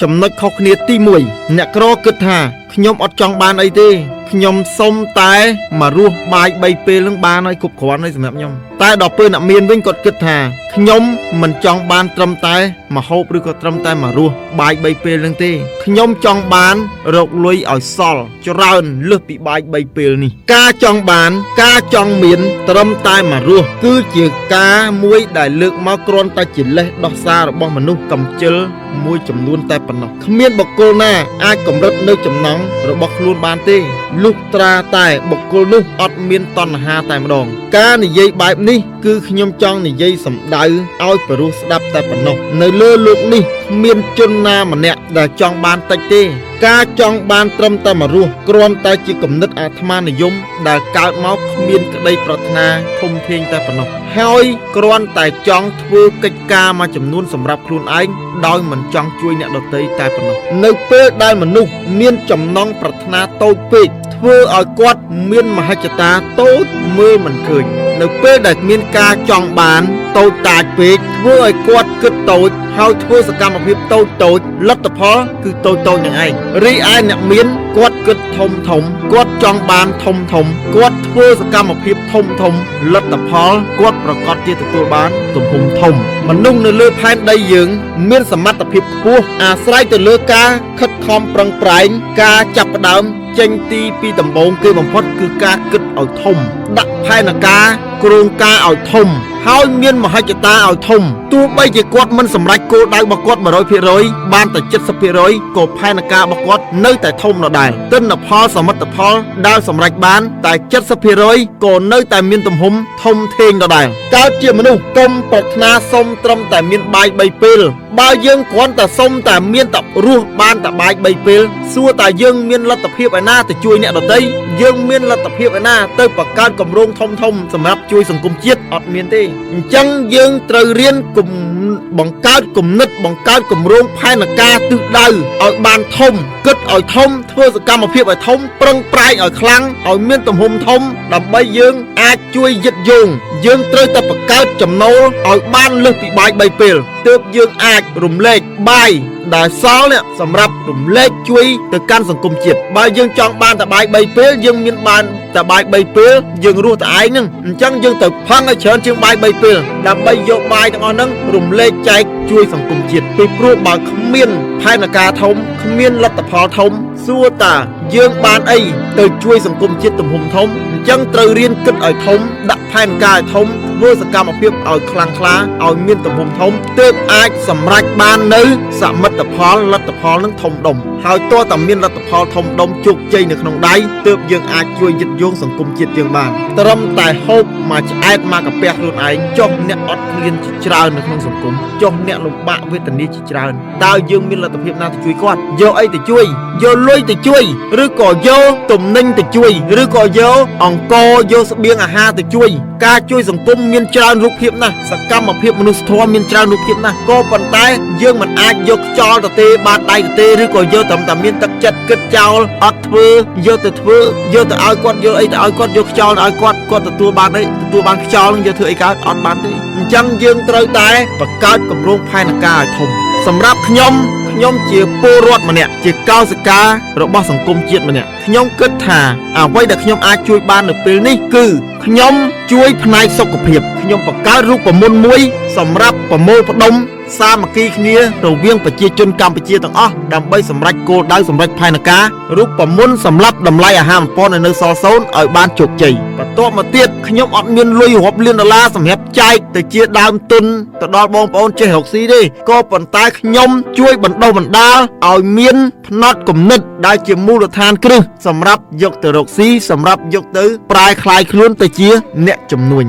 ចំណុចខុសគ្នាទី1អ្នកក្រគិតថាខ្ញុំអត់ចង់បានអីទេខ្ញុំសុំតែមករស់បាយ3ពេលនឹងបានហើយគ្រប់គ្រាន់ហើយសម្រាប់ខ្ញុំតែដល់ពេលអ្នកមានវិញគាត់គិតថាខ្ញុំមិនចង់បានត្រឹមតែមហូបឬក៏ត្រឹមតែមករស់បាយ3ពេលនឹងទេខ្ញុំចង់បានរកលុយឲ្យសល់ច្រើនលើសពីបាយ3ពេលនេះការចង់បានការចង់មានត្រឹមតែមករស់គឺជាការមួយដែលលើកមកគ្រាន់តែជាលេសដោះសាររបស់មនុស្សកំជិលមួយចំនួនតែប៉ុណ្ណោះគ្មានបុគ្គលណាអាចកម្រិតនៅចំណង់របស់ខ្លួនបានទេលុះត្រាតែបុគ្គលនោះអត់មានតណ្ហាតែម្ដងការនិយាយបែបនេះគឺខ្ញុំចង់និយាយសម្ដៅឲ្យព្រោះស្ដាប់តែប៉ុណ្ណោះនៅលើលោកនេះគ្មានជនណាម្នាក់ដែលចង់បានតិចទេការចង់បានត្រឹមតែមករស់គ្រាន់តែជាគំនិតអាត្មានិយមដែលកើតមកគ្មានក្តីប្រាថ្នាធំធេងតែប៉ុណ្ណោះហើយគ្រាន់តែចង់ធ្វើកិច្ចការមួយចំនួនសម្រាប់ខ្លួនឯងដោយមិនចង់ជួយអ្នកដទៃតែប៉ុណ្ណោះនៅពេលដែលមនុស្សមានចំណង់ប្រាថ្នាតូចពេកធ្វើឲ្យគាត់មានមហិច្ឆតាតូចមើលមិនឃើញនៅពេលដែលមានការចង់បានតូចតាចពេកធ្វើឲ្យគាត់គិតតូចហើយធ្វើសកម្មភាពតូចលទ្ធផលគឺតូចនឹងឯងរីឯអ្នកមានគាត់គិតធំគាត់ចង់បានធំគាត់ធ្វើសកម្មភាពធំលទ្ធផលគាត់ប្រកាសជាទទួលបានទំហំធំមនុស្សនៅលើផែនដីយើងមានសមត្ថភាពខ្ពស់អាស្រ័យទៅលើការខិតខំប្រឹងប្រែងការចាប់ផ្ដើមចេញទីពីដំបូងគេបំផុតគឺការគិតឲ្យធំដាក់ផែនការគ្រោងការឲ្យធំហើយមានមហិច្ឆតាឲ្យធំទោះបីជាគាត់មិនសម្រេចគោលដៅរបស់គាត់ 100% បានតែ 70% ក៏ផែនការរបស់គាត់នៅតែធំដដែលទិន្នផលសមិទ្ធផលដែលសម្រេចបានតែ 70% ក៏នៅតែមានទំហំធំធេងដដែលកើតជាមនុស្សកុំប្រាថ្នាសុំត្រឹមតែមានបាយ3ពេលបើយើងគ្រាន់តែសុំតែមានតែរស់បានតែបាយ3ពេលសួរតែយើងមានលទ្ធភាពឯណាទៅជួយអ្នកដទៃយើងមានលទ្ធភាពឯណាទៅបង្កើតគម្រោងធំសម្រាប់ជួយសង្គមជាតិអត់មានទេអញ្ចឹងយើងត្រូវរៀនបង្កើតគំនិតបង្កើតគម្រោងផែនការទិសដៅឲ្យបានធំគិតឲ្យធំធ្វើសកម្មភាពឲ្យធំប្រឹងប្រែងឲ្យខ្លាំងឲ្យមានទំហំធំដើម្បីយើងអាចជួយយឹតយោងយើងត្រូវតែបង្កើតចំណូលឲ្យបានលើសពីបាយ3ពេលទើបយើងអាចរំលែកបាយដែលសល់នេះសម្រាប់រំលែកជួយទៅកាន់សង្គមជាតិបើយើងចង់បានតែបាយ3ពេលយើងមានបានតែបាយ3ពេលយើងរស់តែឯងហ្នឹងអញ្ចឹងយើងទៅផឹងឲ្យច្រើនជាងបាយ3ពេលដើម្បីយកបាយទាំងអស់ហ្នឹងរំលែកចែកជួយសង្គមជាតិពីព្រោះបើគ្មានផែនការធំគ្មានលទ្ធផលធំសួរតាយើងបានអីទៅជួយសង្គមជាតិទំហំធំអញ្ចឹងត្រូវរៀនគិតឲ្យធំដាក់ផែនការឲ្យធំធ្វើសកម្មភាពឲ្យខ្លាំងក្លាឲ្យមានទំហំធំទើបអាចសម្រេចបាននៅសមិទ្ធផលលទ្ធផលនឹងធំដុំហើយតើតើមានលទ្ធផលធំដុំជោគជ័យនៅក្នុងដៃទើបយើងអាចជួយយឹតយោងសង្គមជាតិយើងបានត្រឹមតែហូបមកឆ្អែតមកកាពះខ្លួនឯងចុះអ្នកអត់ឃ្លានជាច្រើននៅក្នុងសង្គមចុះអ្នកលំបាកវេទនាជាច្រើនតើយើងមានលទ្ធភាពណាទៅជួយគាត់យកអីទៅជួយយកលុយទៅជួយឬក៏យកទំនិញទៅជួយឬក៏យកអង្គយកស្បៀងអាហារទៅជួយការជួយសង្គមមានច្រើនរូបភាពណាស់សកម្មភាពមនុស្សធម៌មានច្រើនរូបភាពណាស់ក៏ប៉ុន្តែយើងមិនអាចយកខ្យល់ទៅទេបានដៃទៅទេឬក៏យកត្រឹមតែមានទឹកចិត្តគិតចោលអត់ធ្វើយកទៅធ្វើយកទៅឲ្យគាត់យកអីទៅឲ្យគាត់យកខ្យល់ទៅឲ្យគាត់ទទួលបានអីទទួលបានខ្យល់នឹងយកធ្វើអីកើតអត់បានទេអញ្ចឹងយើងត្រូវតែបង្កើតគម្រោងផែនការឲ្យធំសម្រាប់ខ្ញុំជាពលរដ្ឋម្នាក់ជាកោសិការបស់សង្គមជាតិម្នាក់ខ្ញុំគិតថាអ្វីដែលខ្ញុំអាចជួយបាននៅពេលនេះគឺខ្ញុំជួយផ្នែកសុខភាពខ្ញុំបង្កើតរូបមន្តមួយសម្រាប់ប្រមូលផ្ដុំសាមគ្គីគ្នារវាងប្រជាជនកម្ពុជាទាំងអស់ដើម្បីសម្រេចគោលដៅសម្រេចផែនការរូបមន្តសម្រាប់តម្លៃអាហារបំពន់នៅសល់សូន្យឲ្យបានជោគជ័យបន្ទាប់មកទៀតខ្ញុំអត់មានលុយរាប់លានដុល្លារសម្រាប់ចែកទៅជាដើមទុនទៅដល់បងប្អូនចេះរកស៊ីទេក៏ប៉ុន្តែខ្ញុំជួយបណ្ដុះបណ្ដាលឲ្យមានផ្នត់គំនិតដែលជាមូលដ្ឋានគ្រឹះសម្រាប់យកទៅរកស៊ីសម្រាប់យកទៅប្រែក្លាយខ្លួនទៅជាអ្នកជំនួញ